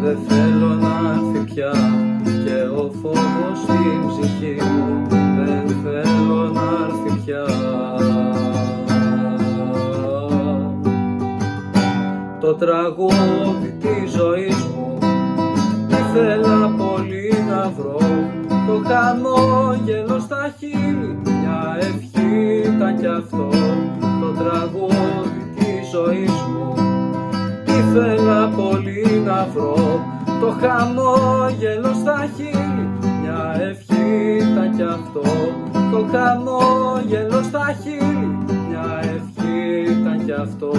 δεν θέλω να έρθει πια και ο φόβος στην ψυχή μου, δεν θέλω να έρθει πια. Το τραγούδι της ζωής μου ήθελα πολύ να βρω, το χαμόγελο στα χείλη μια ευχή ήταν κι αυτό. Το τραγούδι της ζωής μου ήθελα πολύ να βρω, το χαμόγελο στα χείλη μια ευχή ήταν κι αυτό. Το χαμόγελο στα χείλη μια ευχή ήταν κι αυτό.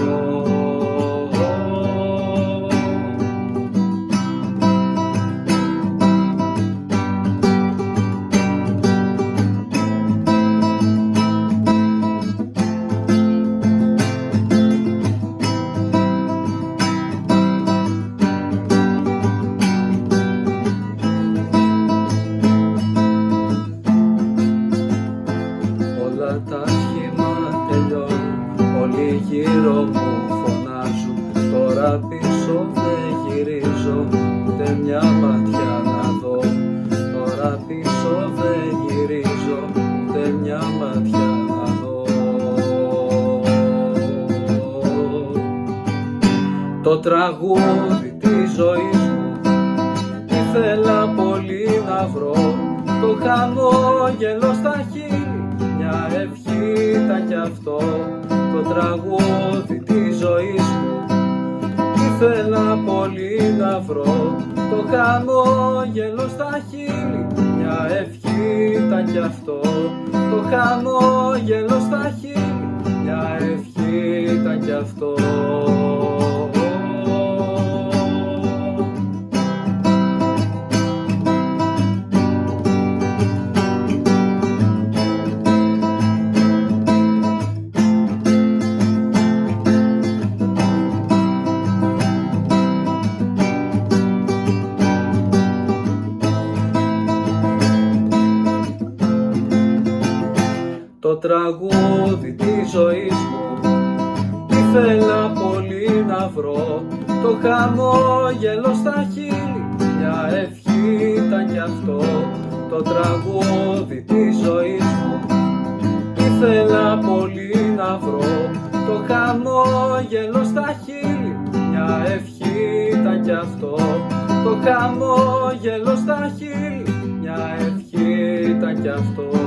Τα σχήμα τελειώνουν, όλοι γύρω μου φωνάζουν, τώρα πίσω δεν γυρίζω, ούτε μια ματιά να δω. Τώρα πίσω δεν γυρίζω, ούτε μια ματιά να δω. Το τραγούδι της ζωής μου ήθελα πολύ να βρω, το χαμόγελο στα χείλη μια ευχή ήταν κι αυτό. Το τραγούδι της ζωής μου ήθελα πολύ να βρω, το χαμόγελο στα χείλη μια ευχή ήταν κι αυτό. Το χαμόγελο στα χείλη μια ευχή ήταν κι αυτό. Το τραγούδι της ζωής μου ήθελα πολύ να βρω, το χαμόγελο στα χείλη μια ευχή ήταν κι αυτό. Το τραγούδι της ζωής μου ήθελα πολύ να βρω, το χαμόγελο στα χείλη μια ευχή ήταν κι αυτό. Το χαμόγελο στα χείλη μια ευχή ήταν κι αυτό.